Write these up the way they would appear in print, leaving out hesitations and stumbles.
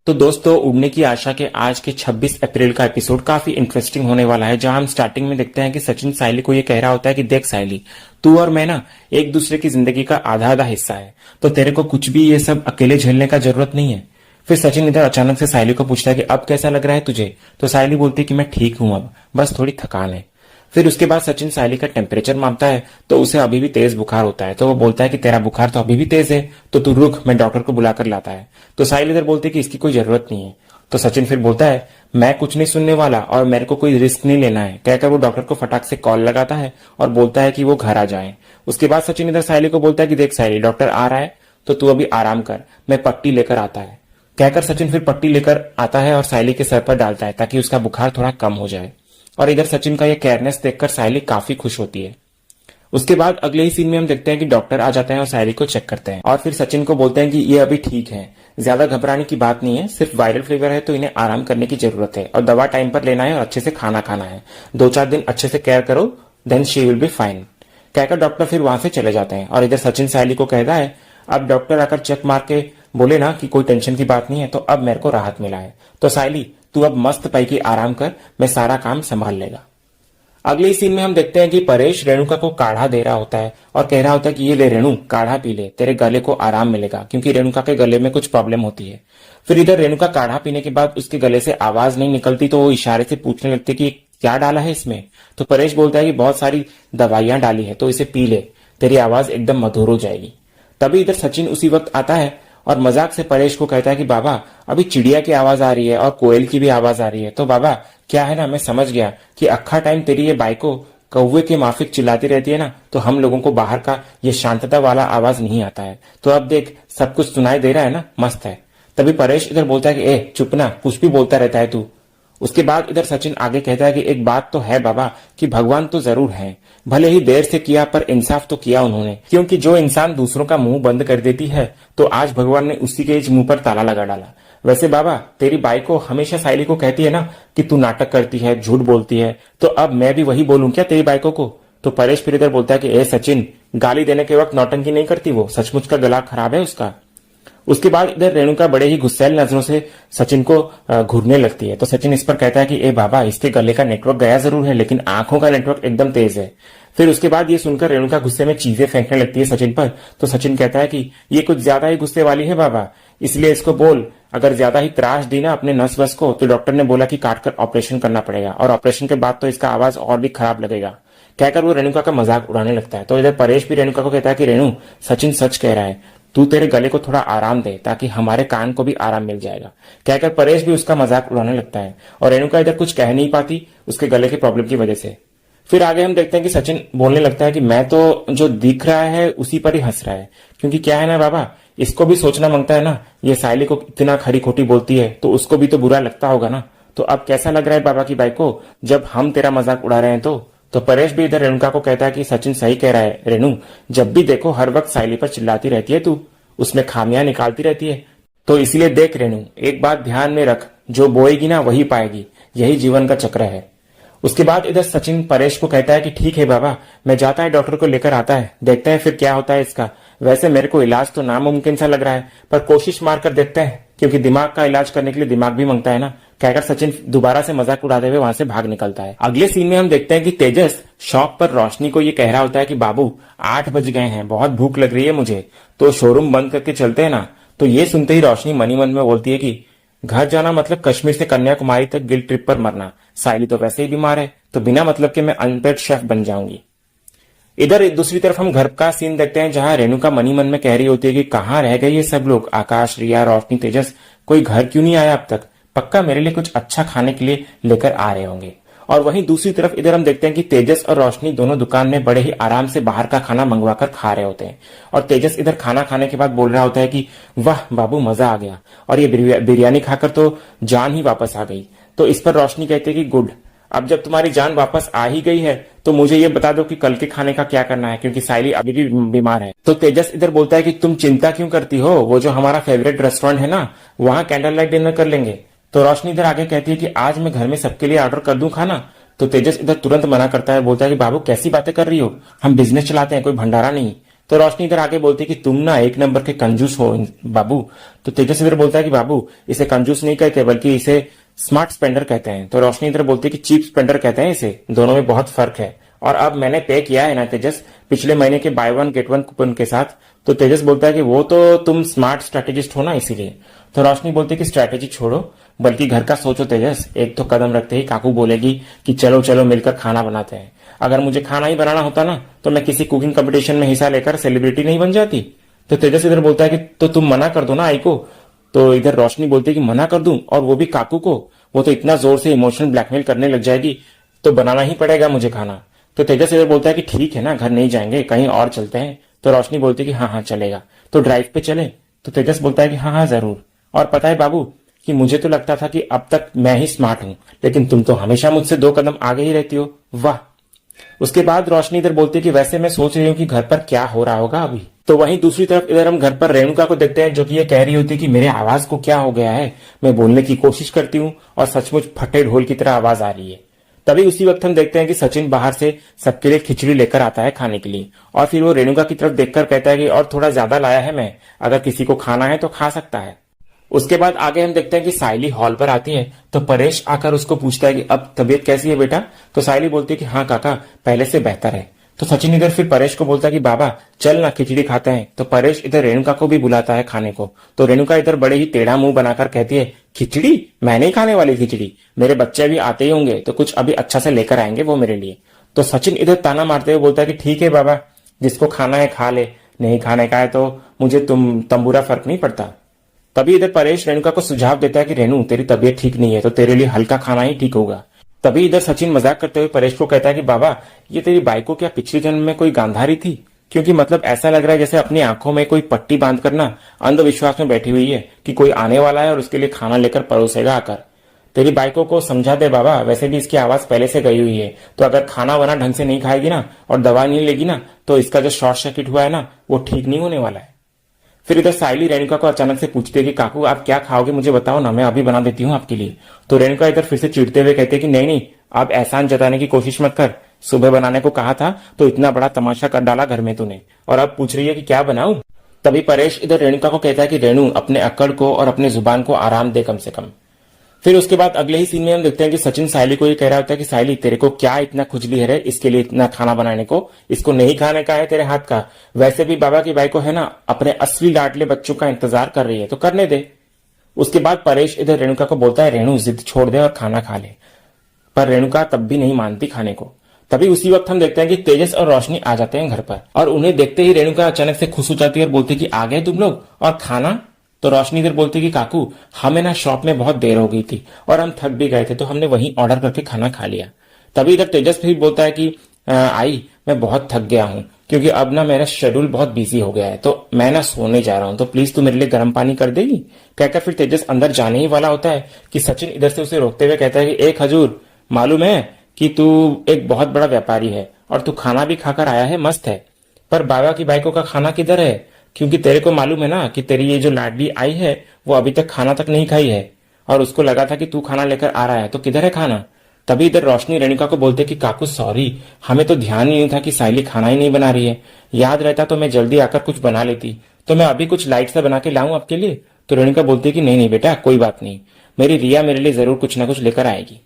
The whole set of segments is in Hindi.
तो दोस्तों, उड़ने की आशा के आज के 26 अप्रैल का एपिसोड काफी इंटरेस्टिंग होने वाला है, जहां हम स्टार्टिंग में देखते हैं कि सचिन सायली को ये कह रहा होता है कि देख सायली, तू और मैं ना एक दूसरे की जिंदगी का आधा आधा हिस्सा है, तो तेरे को कुछ भी ये सब अकेले झेलने का जरूरत नहीं है। फिर सचिन इधर अचानक से सायली को पूछता है कि अब कैसा लग रहा है तुझे। तो सायली बोलती है कि मैं ठीक हूं, अब बस थोड़ी थकान है। फिर उसके बाद सचिन सायली का टेम्परेचर मापता है, तो उसे अभी भी तेज बुखार होता है। तो वो बोलता है कि तेरा बुखार तो अभी भी तेज है, तो तू रुक, मैं डॉक्टर को बुलाकर लाता है। तो सायली इधर बोलती है कि इसकी कोई जरूरत नहीं है। तो सचिन फिर बोलता है मैं कुछ नहीं सुनने वाला और मेरे को कोई रिस्क नहीं लेना है, कहकर वो डॉक्टर को फटाक से कॉल लगाता है और बोलता है कि वो घर आ जाए। उसके बाद सचिन इधर सायली को बोलता है कि देख सायली, डॉक्टर आ रहा है तो तू अभी आराम कर, मैं पट्टी लेकर आता है। कहकर सचिन फिर पट्टी लेकर आता है और सायली के सर पर डालता है ताकि उसका बुखार थोड़ा कम हो जाए। और इधर सचिन का यह केयरनेस देखकर सायली काफी खुश होती है। उसके बाद अगले ही सीन में हम देखते हैं कि डॉक्टर आ जाते हैं और सायली को चेक करते हैं और फिर सचिन को बोलते हैं कि ये अभी ठीक है, ज्यादा घबराने की बात नहीं है, सिर्फ वायरल फीवर है तो इन्हें आराम करने की जरूरत है और दवा टाइम पर लेना है और अच्छे से खाना खाना है। 2-4 दिन अच्छे से केयर करो, then she will be fine, कहकर डॉक्टर फिर वहां से चले जाते हैं। और इधर सचिन सायली को कहता है अब डॉक्टर आकर चेक मार के बोले ना कि कोई टेंशन की बात नहीं है, तो अब मेरे को राहत मिला है। तो सायली, तू अब मस्त पैकी आराम कर, मैं सारा काम संभाल लेगा। अगले सीन में हम देखते हैं कि परेश रेणुका को काढ़ा दे रहा होता है और कह रहा होता है कि ये ले रेणु, काढ़ा पी ले, तेरे गले को आराम मिलेगा, क्योंकि रेणुका के गले में कुछ प्रॉब्लम होती है। फिर इधर रेणुका काढ़ा पीने के बाद उसके गले से आवाज नहीं निकलती, तो वो इशारे से पूछने लगती है कि क्या डाला है इसमें। तो परेश बोलता है कि बहुत सारी दवाइयां डाली है, तो इसे पी ले, तेरी आवाज एकदम मधुर हो जाएगी। तभी इधर सचिन उसी वक्त आता है और मजाक से परेश को कहता है कि बाबा, अभी चिड़िया की आवाज आ रही है और कोयल की भी आवाज आ रही है। तो बाबा, क्या है ना, मैं समझ गया कि अक्खा टाइम तेरी ये बाइको कौवे के माफिक चिल्लाती रहती है ना, तो हम लोगों को बाहर का ये शांतता वाला आवाज नहीं आता है। तो अब देख, सब कुछ सुनाई दे रहा है ना, मस्त है। तभी परेश इधर बोलता है कि ए चुप ना, कुछ भी बोलता रहता है तू। उसके बाद इधर सचिन आगे कहता है कि एक बात तो है बाबा, कि भगवान तो जरूर है, भले ही देर से किया पर इंसाफ तो किया उन्होंने, क्योंकि जो इंसान दूसरों का मुंह बंद कर देती है, तो आज भगवान ने उसी के मुंह पर ताला लगा डाला। वैसे बाबा, तेरी बाई को हमेशा सायली को कहती है ना कि तू नाटक करती है, झूठ बोलती है, तो अब मैं भी वही बोलूं क्या तेरी बाइको को। तो परेश फिर इधर बोलता है कि ए सचिन, गाली देने के वक्त नौटंकी नहीं करती, वो सचमुच का गला खराब है उसका। उसके बाद इधर रेणुका बड़े ही गुस्सैल नजरों से सचिन को घूरने लगती है। तो सचिन इस पर कहता है कि ए बाबा, इसके गले का नेटवर्क गया जरूर है, लेकिन आंखों का नेटवर्क एकदम तेज है। फिर उसके बाद ये सुनकर रेणुका गुस्से में चीजें फेंकने लगती है सचिन पर। तो सचिन कहता है कि ये कुछ ज्यादा ही गुस्से वाली है बाबा, इसलिए इसको बोल, अगर ज्यादा ही त्रास दी ना अपने नस वस को, तो डॉक्टर ने बोला कि काटकर ऑपरेशन करना पड़ेगा, और ऑपरेशन के बाद तो इसका आवाज और भी खराब लगेगा, कहकर वो रेणुका का मजाक उड़ाने लगता है। तो इधर परेश भी रेणुका को कहता है कि रेणु, सचिन सच कह रहा है, तू तेरे गले को थोड़ा आराम दे ताकि हमारे कान को भी आराम मिल जाएगा, कहकर परेश भी उसका मजाक उड़ाने लगता है। और रेणुका इधर कुछ कह नहीं पाती उसके गले के प्रॉब्लम की वजह से। फिर आगे हम देखते हैं कि सचिन बोलने लगता है कि मैं तो जो दिख रहा है उसी पर ही हंस रहा है, क्योंकि क्या है ना बाबा, इसको भी सोचना मांगता है ना, ये सायली को इतना खरी खोटी बोलती है तो उसको भी तो बुरा लगता होगा ना। तो अब कैसा लग रहा है बाबा की बाई को, जब हम तेरा मजाक उड़ा रहे हैं। तो परेश भी इधर रेणुका को कहता है कि सचिन सही कह रहा है रेणु, जब भी देखो हर वक्त सायली पर चिल्लाती रहती है तू, उसमें खामियां निकालती रहती है। तो इसलिए देख रेणु, एक बात ध्यान में रख, जो बोएगी ना वही पाएगी, यही जीवन का चक्र है। उसके बाद इधर सचिन परेश को कहता है कि ठीक है बाबा, मैं जाता है डॉक्टर को लेकर आता है, देखते हैं फिर क्या होता है इसका। वैसे मेरे को इलाज तो नामुमकिन सा लग रहा है, पर कोशिश मार कर देखते हैं, क्योंकि दिमाग का इलाज करने के लिए दिमाग भी मांगता है ना, कहकर सचिन दोबारा से मजाक उड़ाते हुए वहां से भाग निकलता है। अगले सीन में हम देखते हैं कि तेजस शॉप पर रोशनी को ये कह रहा होता है कि बाबू 8 बज गए हैं, बहुत भूख लग रही है मुझे, तो शोरूम बंद करके चलते हैं ना। तो ये सुनते ही रोशनी मनी मन में बोलती है कि घर जाना मतलब कश्मीर से कन्याकुमारी तक गिल ट्रिप पर मरना, सायली तो वैसे ही बीमार है, तो बिना मतलब के मैं अनपेड शेफ बन जाऊंगी। इधर दूसरी तरफ हम घर का सीन देखते हैं, जहां रेणुका मनी मन में कह रही होती है कि कहाँ रह गए ये सब लोग, आकाश, रिया, रोशनी, तेजस, कोई घर क्यों नहीं आया अब तक, पक्का मेरे लिए कुछ अच्छा खाने के लिए लेकर आ रहे होंगे। और वहीं दूसरी तरफ इधर हम देखते हैं कि तेजस और रोशनी दोनों दुकान में बड़े ही आराम से बाहर का खाना मंगवाकर खा रहे होते हैं। और तेजस इधर खाना खाने के बाद बोल रहा होता है कि वाह बाबू, मजा आ गया, और ये बिरयानी खाकर तो जान ही वापस आ गई। तो इस पर रोशनी कहती है कि गुड, अब जब तुम्हारी जान वापस आ ही गई है तो मुझे ये बता दो कि कल के खाने का क्या करना है, क्योंकि सायली अभी भी बीमार है। तो तेजस इधर बोलता है कि तुम चिंता क्यों करती हो, वो जो हमारा फेवरेट रेस्टोरेंट है ना, वहां कैंडल लाइट डिनर कर लेंगे। तो रोशनी इधर आगे कहती है कि आज मैं घर में सबके लिए ऑर्डर कर दूं खाना। तो तेजस इधर तुरंत मना करता है, बोलता है कि बाबू कैसी बातें कर रही हो, हम बिजनेस चलाते हैं, कोई भंडारा नहीं, तो रोशनी इधर आके बोलती है कि तुम ना एक नंबर के कंजूस हो बाबू। तो तेजस इधर बोलता है कि बाबू इसे कंजूस नहीं कहते बल्कि इसे स्मार्ट स्पेंडर कहते हैं। तो रोशनी इधर बोलती है कि चीप स्पेंडर कहते हैं इसे, दोनों में बहुत फर्क है। और अब मैंने पे किया है ना तेजस, पिछले महीने के by one get one coupon के साथ। तो तेजस बोलता है कि वो तो तुम स्मार्ट स्ट्रेटेजिस्ट हो ना इसीलिए। तो रोशनी बोलती है कि स्ट्रेटेजी छोड़ो बल्कि घर का सोचो तेजस। एक तो कदम रखते ही काकू बोलेगी कि चलो चलो मिलकर खाना बनाते हैं। अगर मुझे खाना ही बनाना होता ना तो मैं किसी कुकिंग कंपटीशन में हिस्सा लेकर सेलिब्रिटी नहीं बन जाती। तो तेजस इधर बोलता है कि तो तुम मना कर दो ना आई को। तो इधर रोशनी बोलती है कि मना कर दूं और वो भी काकू को? वो तो इतना जोर से इमोशनल ब्लैकमेल करने लग जाएगी, तो बनाना ही पड़ेगा मुझे खाना। तो तेजस इधर बोलता है कि ठीक है ना, घर नहीं जाएंगे, कहीं और चलते हैं। तो रोशनी बोलती है कि हाँ हाँ चलेगा, तो ड्राइव पे चले। तो तेजस बोलता है कि हाँ हाँ जरूर। और पता है बाबू कि मुझे तो लगता था कि अब तक मैं ही स्मार्ट हूं, लेकिन तुम तो हमेशा मुझसे 2 कदम आगे ही रहती हो, वाह। उसके बाद रोशनी इधर बोलती है कि वैसे मैं सोच रही हूँ कि घर पर क्या हो रहा होगा अभी। तो वहीं दूसरी तरफ इधर हम घर पर रेणुका को देखते हैं, जो कि ये कह रही होती है कि मेरे आवाज को क्या हो गया है। मैं बोलने की कोशिश करती हूँ और सचमुच फटे ढोल की तरह आवाज आ रही है। तभी उसी वक्त हम देखते हैं कि सचिन बाहर से सबके लिए खिचड़ी लेकर आता है खाने के लिए, और फिर वो रेणुका की तरफ देखकर कहता है कि और थोड़ा ज्यादा लाया है मैं, अगर किसी को खाना है तो खा सकता है। उसके बाद आगे हम देखते हैं कि सायली हॉल पर आती है, तो परेश आकर उसको पूछता है कि अब तबीयत कैसी है बेटा। तो सायली बोलती है कि हाँ काका पहले से बेहतर है। तो सचिन इधर फिर परेश को बोलता है कि बाबा चल ना खिचड़ी खाते हैं। तो परेश इधर रेणुका को भी बुलाता है खाने को। तो रेणुका इधर बड़े ही टेढ़ा मुंह बनाकर कहती है, खिचड़ी? मैं नहीं खाने वाली खिचड़ी, मेरे बच्चे भी आते ही होंगे तो कुछ अभी अच्छा से लेकर आएंगे वो मेरे लिए। तो सचिन इधर ताना मारते हुए बोलता है कि ठीक है बाबा, जिसको खाना है खा ले, नहीं खाने का है तो मुझे तुम तंबूरा फर्क नहीं पड़ता। तभी इधर परेश रेणुका को सुझाव देता है कि रेणु तेरी तबीयत ठीक नहीं है तो तेरे लिए हल्का खाना ही ठीक होगा। तभी इधर सचिन मजाक करते हुए परेश को कहता है कि बाबा ये तेरी बाई को क्या पिछले जन्म में कोई गांधारी थी? क्योंकि मतलब ऐसा लग रहा है जैसे अपनी आंखों में कोई पट्टी बांध कर ना अंधविश्वास में बैठी हुई है कि कोई आने वाला है और उसके लिए खाना लेकर परोसेगा आकर। तेरी बाइकों को समझा दे बाबा, वैसे भी इसकी आवाज पहले से गई हुई है, तो अगर खाना वाना ढंग से नहीं खाएगी ना और दवा नहीं लेगी ना तो इसका जो शॉर्ट सर्किट हुआ है ना वो ठीक नहीं होने वाला है। फिर इधर सायली रेणुका को अचानक से पूछती है कि काकू आप क्या खाओगे, मुझे बताओ ना, मैं अभी बना देती हूँ आपके लिए। तो रेणुका इधर फिर से चिढ़ते हुए कहते हैं कि नहीं नहीं, आप एहसान जताने की कोशिश मत कर, सुबह बनाने को कहा था तो इतना बड़ा तमाशा कर डाला घर में तूने, और अब पूछ रही है कि क्या बनाऊं। तभी परेश इधर रेणुका को कहता है कि रेणु अपने अक्कड़ को और अपने जुबान को आराम दे कम से कम। फिर उसके बाद अगले ही सीन में हम देखते हैं कि सचिन सायली को ये कह रहा होता है कि सायली तेरे को क्या इतना खुजली है रे इसके लिए इतना खाना बनाने को, इसको नहीं खाने का है तेरे हाथ का। वैसे भी बाबा की बाई को है ना अपने असली लाडले बच्चों का इंतजार कर रही है तो करने दे। उसके बाद परेश इधर रेणुका को बोलता है रेणु जिद छोड़ दे और खाना खा ले, पर रेणुका तब भी नहीं मानती खाने को। तभी उसी वक्त हम देखते हैं कि तेजस और रोशनी आ जाते हैं घर पर, और उन्हें देखते ही रेणुका अचानक से खुश हो जाती है और बोलती है कि आ गए तुम लोग, और खाना? तो रोशनी इधर बोलती कि काकू हमें ना शॉप में बहुत देर हो गई थी और हम थक भी गए थे तो हमने वहीं ऑर्डर करके खाना खा लिया। तभी इधर तेजस फिर बोलता है कि आई मैं बहुत थक गया हूँ क्योंकि अब ना मेरा शेड्यूल बहुत बिजी हो गया है तो मैं ना सोने जा रहा हूँ, तो प्लीज तू मेरे लिए गर्म पानी कर देगी। कहकर फिर तेजस अंदर जाने ही वाला होता है कि सचिन इधर से उसे रोकते हुए कहता है कि एक हजूर, मालूम है कि तू एक बहुत बड़ा व्यापारी है और तू खाना भी खाकर आया है, मस्त है, पर बाबा की बाइकों का खाना किधर है? क्योंकि तेरे को मालूम है ना कि तेरी ये जो लाडली आई है वो अभी तक खाना तक नहीं खाई है और उसको लगा था कि तू खाना लेकर आ रहा है, तो किधर है खाना? तभी इधर रोशनी रेणुका को बोलते कि काकू सॉरी, हमें तो ध्यान ही नहीं था कि सायली खाना ही नहीं बना रही है, याद रहता तो मैं जल्दी आकर कुछ बना लेती, तो मैं अभी कुछ लाइट सा बना के लाऊं आपके लिए। तो रेणुका बोलती है कि नहीं नहीं बेटा कोई बात नहीं, मेरी रिया मेरे लिए जरूर कुछ ना कुछ लेकर आएगी।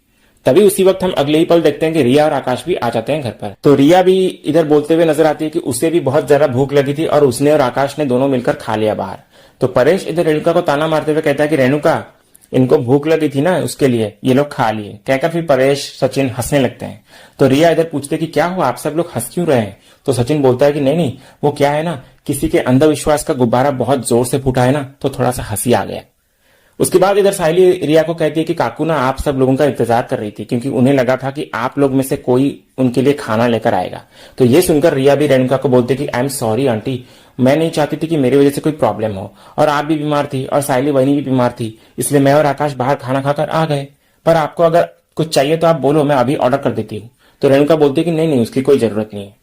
तभी उसी वक्त हम अगले ही पल देखते हैं कि रिया और आकाश भी आ जाते हैं घर पर। तो रिया भी इधर बोलते हुए नजर आती है कि उसे भी बहुत ज्यादा भूख लगी थी और उसने और आकाश ने दोनों मिलकर खा लिया बाहर। तो परेश इधर रेणुका को ताना मारते हुए कहता है कि रेणुका इनको भूख लगी थी ना उसके लिए ये लोग खा लिए। कहकर फिर परेश सचिन हंसने लगते हैं। तो रिया इधर पूछते कि क्या हुआ, आप सब लोग हंस क्यों रहे हैं? तो सचिन बोलता है कि नहीं नहीं, वो क्या है ना, किसी के अंधविश्वास का गुब्बारा बहुत जोर से फूटा है ना तो थोड़ा सा हंसी आ गया। उसके बाद इधर सायली रिया को कहती है कि काकू ना आप सब लोगों का इंतजार कर रही थी क्योंकि उन्हें लगा था कि आप लोग में से कोई उनके लिए खाना लेकर आएगा। तो ये सुनकर रिया भी रेणुका को बोलती कि आई एम सॉरी आंटी, मैं नहीं चाहती थी कि मेरी वजह से कोई प्रॉब्लम हो, और आप भी बीमार थी और सायली बहनी भी बीमार थी, इसलिए मैं और आकाश बाहर खाना खाकर आ गए, पर आपको अगर कुछ चाहिए तो आप बोलो, मैं अभी ऑर्डर कर देती हूँ। तो रेणुका बोलती कि नहीं नहीं उसकी कोई जरूरत नहीं है।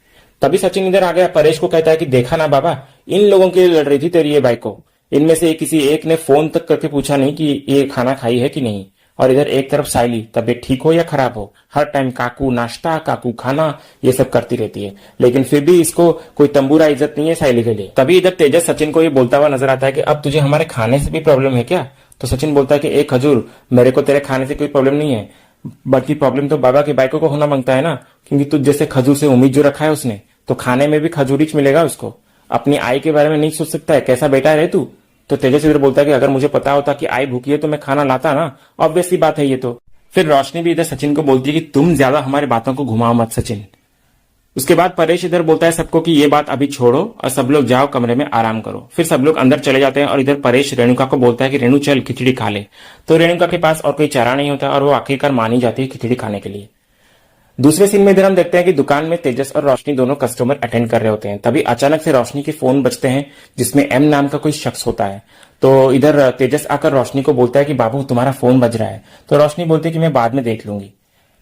तभी सचिन इधर आ गया, परेश को कहता है कि देखा ना बाबा, इन लोगों के लिए लड़ रही थी तेरी ये बाइक को, इनमें से किसी एक ने फोन तक करके पूछा नहीं कि ये खाना खाई है कि नहीं, और इधर एक तरफ साइली तबीयत ठीक हो या खराब हो हर टाइम काकू नाश्ता काकू खाना ये सब करती रहती है, लेकिन फिर भी इसको कोई तंबूरा इज्जत नहीं है साइली के लिए। तभी इधर तेजस सचिन को ये बोलता हुआ नजर आता है कि अब तुझे हमारे खाने से भी प्रॉब्लम है क्या? तो सचिन बोलता है कि एक हजूर, मेरे को तेरे खाने से कोई प्रॉब्लम नहीं है, बल्कि प्रॉब्लम तो बाबा की बाइकों को होना मांगता है ना, क्योंकि तुझ जैसे खजूर से उम्मीद जो रखा है उसने, तो खाने में भी खजूरी मिलेगा उसको। अपनी आई के बारे में नहीं सोच सकता है, कैसा बेटा है रे तू? तो तेजस इधर बोलता है कि अगर मुझे पता होता कि आई भूखी है तो मैं खाना लाता ना, ऑब्वियस सी बात है ये तो। फिर रोशनी भी इधर सचिन को बोलती है कि तुम ज्यादा हमारी बातों को घुमाओ मत सचिन। उसके बाद परेश इधर बोलता है सबको कि ये बात अभी छोड़ो और सब लोग जाओ कमरे में आराम करो। फिर सब लोग अंदर चले जाते हैं और इधर परेश रेणुका को बोलता है कि रेणु चल खिचड़ी खा ले। तो रेणुका के पास और कोई चारा नहीं होता और वो आखिरकार मानी जाती है खिचड़ी खाने के लिए। दूसरे सीन में इधर हम देखते हैं कि दुकान में तेजस और रोशनी दोनों कस्टमर अटेंड कर रहे होते हैं। तभी अचानक से रोशनी के फोन बजते हैं जिसमें एम नाम का कोई शख्स होता है। तो इधर तेजस आकर रोशनी को बोलता है कि बाबू तुम्हारा फोन बज रहा है। तो रोशनी बोलती है कि मैं बाद में देख लूंगी।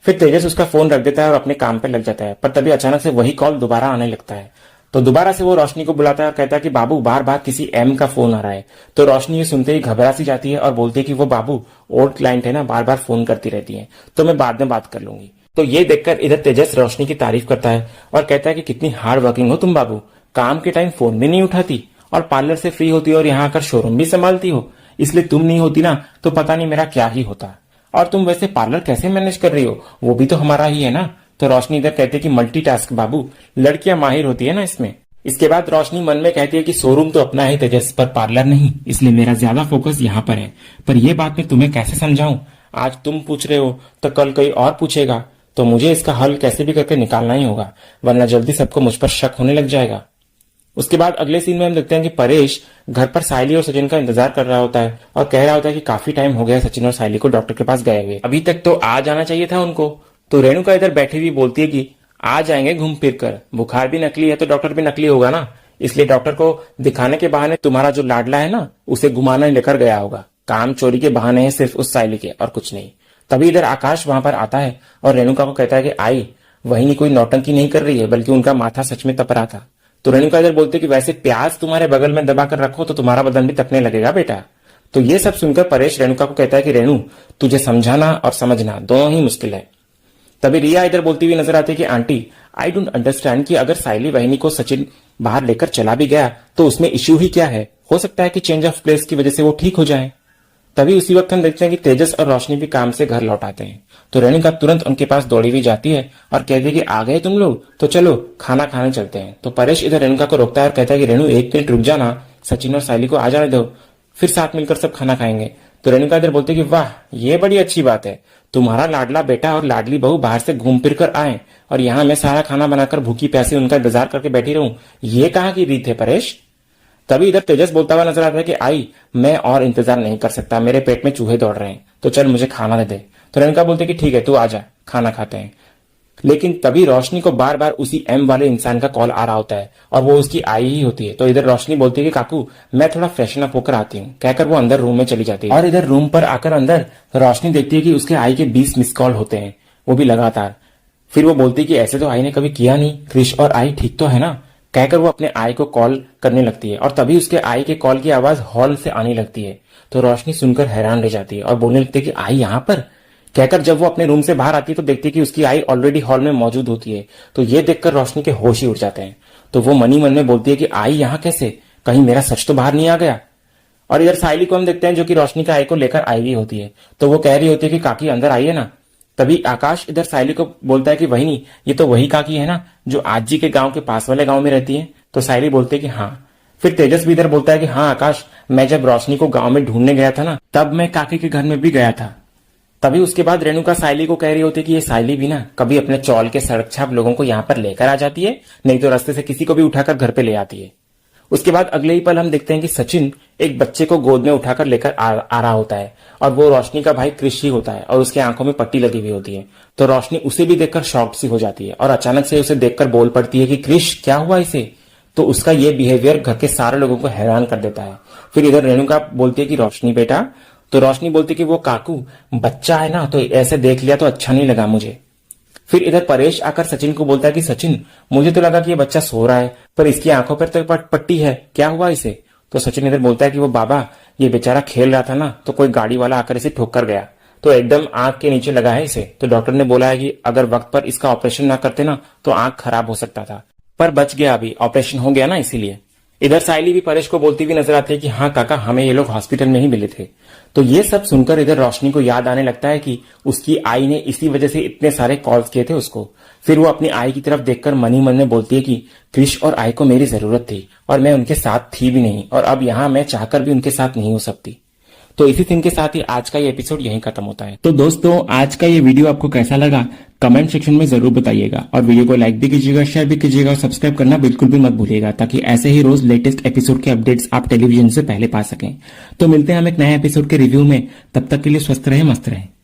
फिर तेजस उसका फोन रख देता है और अपने काम पे लग जाता है, पर तभी अचानक से वही कॉल दोबारा आने लगता है। तो दोबारा से वो रोशनी को बुलाता है और कहता है कि बाबू बार बार किसी एम का फोन आ रहा है। तो रोशनी ये सुनते ही घबरा सी जाती है और बोलती है कि वो बाबू ओल्ड क्लाइंट है ना, बार बार फोन करती रहती है, तो मैं बाद में बात कर लूंगी। तो ये देखकर इधर तेजस रोशनी की तारीफ करता है और कहता है कि कितनी हार्ड वर्किंग हो तुम बाबू, काम के टाइम फोन भी नहीं उठाती और पार्लर से फ्री होती हो और यहाँ आकर शोरूम भी संभालती हो, इसलिए तुम नहीं होती ना तो पता नहीं मेरा क्या ही होता। और तुम वैसे पार्लर कैसे मैनेज कर रही हो, वो भी तो हमारा ही है ना। तो रोशनी इधर कहती है कि मल्टीटास्क बाबू, लड़कियां माहिर होती है ना इसमें। इसके बाद रोशनी मन में कहती है कि शोरूम तो अपना है तेजस, पर पार्लर नहीं, इसलिए मेरा ज्यादा फोकस यहाँ पर है। पर यह बात मैं तुम्हें कैसे समझाऊं, आज तुम पूछ रहे हो तो कल कोई और पूछेगा, तो मुझे इसका हल कैसे भी करके निकालना ही होगा, वरना जल्दी सबको मुझ पर शक होने लग जाएगा। उसके बाद अगले सीन में हम देखते हैं कि परेश घर पर साइली और सचिन का इंतजार कर रहा होता है और कह रहा होता है कि काफी टाइम हो गया सचिन और साइली को डॉक्टर के पास गए हुए, अभी तक तो आ जाना चाहिए था उनको। तो रेणुका इधर बैठी हुई बोलती है कि आ जाएंगे घूम फिर कर, बुखार भी नकली है तो डॉक्टर भी नकली होगा ना, इसलिए डॉक्टर को दिखाने के बहाने तुम्हारा जो लाडला है ना उसे घुमाना लेकर गया होगा, काम चोरी के बहाने है सिर्फ उस साइली के और कुछ नहीं। तभी इधर आकाश वहां पर आता है और रेणुका को कहता है कि आई वही कोई नौटंकी नहीं कर रही है, बल्कि उनका माथा सच में तप रहा था। तो रेणुका इधर बोलते कि वैसे प्याज तुम्हारे बगल में दबा कर रखो तो तुम्हारा बदन भी तपने लगेगा बेटा। तो ये सब सुनकर परेश रेणुका को कहता है कि रेणु तुझे समझाना और समझना दोनों ही मुश्किल है। तभी रिया इधर बोलती हुई नजर आती है कि आंटी आई डोंट अंडरस्टैंड कि अगर साइली वहिनी को सचिन बाहर लेकर चला भी गया तो उसमें इश्यू ही क्या है, हो सकता है कि चेंज ऑफ प्लेस की वजह से वो ठीक हो जाए। तभी उसी वक्त हम देखते हैं कि तेजस और रोशनी भी काम से घर लौट आते हैं। तो रेणुका तुरंत उनके पास दौड़ी हुई जाती है और कहती है कि आ गए तुम लोग, तो चलो खाना खाने चलते हैं। तो परेश इधर रेणुका को रोकता है और कहता है कि रेणु एक मिनट रुक जाना, सचिन और साइली को आ जाने दो, फिर साथ मिलकर सब खाना खाएंगे। तो रेणुका इधर बोलती है कि वाह ये बड़ी अच्छी बात है, तुम्हारा लाडला बेटा और लाडली बहू बाहर से घूम फिर कर आए और यहाँ मैं सारा खाना बनाकर भूखी प्यासी उनका इंतजार करके बैठी रहूं, ये कहाँ की रीत है परेश। तभी इधर तेजस बोलता हुआ नजर आता है कि आई मैं और इंतजार नहीं कर सकता, मेरे पेट में चूहे दौड़ रहे हैं, तो चल मुझे खाना दे दे। तो रेणुका बोलते कि ठीक है तू आ जा खाना खाते हैं। लेकिन तभी रोशनी को बार बार उसी एम वाले इंसान का कॉल आ रहा होता है और वो उसकी आई ही होती है। तो इधर रोशनी बोलती है कि काकू मैं थोड़ा फ्रेशन अप होकर आती हूँ, कहकर वो अंदर रूम में चली जाती है। और इधर रूम पर आकर अंदर रोशनी देखती है कि उसके आई के 20 मिस कॉल होते हैं, वो भी लगातार। फिर वो बोलती है कि ऐसे तो आई ने कभी किया नहीं, क्रिश और आई ठीक तो है ना, कहकर वो अपने आई को कॉल करने लगती है। और तभी उसके आई के कॉल की आवाज हॉल से आने लगती है। तो रोशनी सुनकर हैरान रह जाती है और बोलने लगती है कि आई यहाँ पर, कहकर जब वो अपने रूम से बाहर आती है तो देखती है कि उसकी आई ऑलरेडी हॉल में मौजूद होती है। तो ये देखकर रोशनी के होश ही उड़ जाते हैं। तो वो मनी मन में बोलती है कि आई यहाँ कैसे, कहीं मेरा सच तो बाहर नहीं आ गया। और इधर साइली को हम देखते हैं जो कि रोशनी का आई को लेकर आई हुई होती है। तो वो कह रही होती है कि काकी अंदर आइए ना। तभी आकाश इधर साइली को बोलता है कि वही नहीं, ये तो वही काकी है ना जो आज जी के गांव के पास वाले गांव में रहती है। तो साइली बोलते है कि हाँ। फिर तेजस भी इधर बोलता है कि हाँ आकाश, मैं जब रोशनी को गांव में ढूंढने गया था ना तब मैं काकी के घर में भी गया था। तभी उसके बाद रेणुका साइली को कह रही होती है कि ये साइली भी ना कभी अपने चौल के सड़क छाप लोगों को यहाँ पर लेकर आ जाती है, नहीं तो रास्ते से किसी को भी उठाकर घर पे ले आती है। उसके बाद अगले ही पल हम देखते हैं कि सचिन एक बच्चे को गोद में उठाकर लेकर आ रहा होता है और वो रोशनी का भाई क्रिश ही होता है और उसके आंखों में पट्टी लगी हुई होती है। तो रोशनी उसे भी देखकर शॉक सी हो जाती है और अचानक से उसे देखकर बोल पड़ती है कि क्रिश क्या हुआ इसे। तो उसका ये बिहेवियर घर के सारे लोगों को हैरान कर देता है। फिर इधर रेणुका बोलती है कि रोशनी बेटा, तो रोशनी बोलती है कि वो काकू बच्चा है ना तो ऐसे देख लिया तो अच्छा नहीं लगा मुझे। फिर इधर परेश आकर सचिन को बोलता है कि सचिन मुझे तो लगा कि ये बच्चा सो रहा है पर इसकी आंखों पर तो पट्टी है, क्या हुआ इसे। तो सचिन इधर बोलता है कि वो बाबा ये बेचारा खेल रहा था ना तो कोई गाड़ी वाला आकर इसे ठोक कर गया, तो एकदम आंख के नीचे लगा है इसे। तो डॉक्टर ने बोला है कि अगर वक्त पर इसका ऑपरेशन ना करते ना तो आंख खराब हो सकता था, पर बच गया, अभी ऑपरेशन हो गया ना इसीलिए। इधर साइली भी परेश को बोलती हुई नजर आती है कि हाँ काका, हमें ये लोग हॉस्पिटल में ही मिले थे। तो ये सब सुनकर इधर रोशनी को याद आने लगता है कि उसकी आई ने इसी वजह से इतने सारे कॉल्स किए थे उसको। फिर वो अपनी आई की तरफ देखकर मन ही मन में बोलती है कि क्रिश और आई को मेरी जरूरत थी और मैं उनके साथ थी भी नहीं, और अब यहाँ मैं चाहकर भी उनके साथ नहीं हो सकती। तो इसी सीन के साथ ही आज का ये एपिसोड यहीं खत्म होता है। तो दोस्तों, आज का ये वीडियो आपको कैसा लगा कमेंट सेक्शन में जरूर बताइएगा, और वीडियो को लाइक भी कीजिएगा, शेयर भी कीजिएगा और सब्सक्राइब करना बिल्कुल भी मत भूलिएगा, ताकि ऐसे ही रोज लेटेस्ट एपिसोड के अपडेट्स आप टेलीविजन से पहले पा सकें। तो मिलते हैं हम एक नए एपिसोड के रिव्यू में, तब तक के लिए स्वस्थ रहे, मस्त रहे।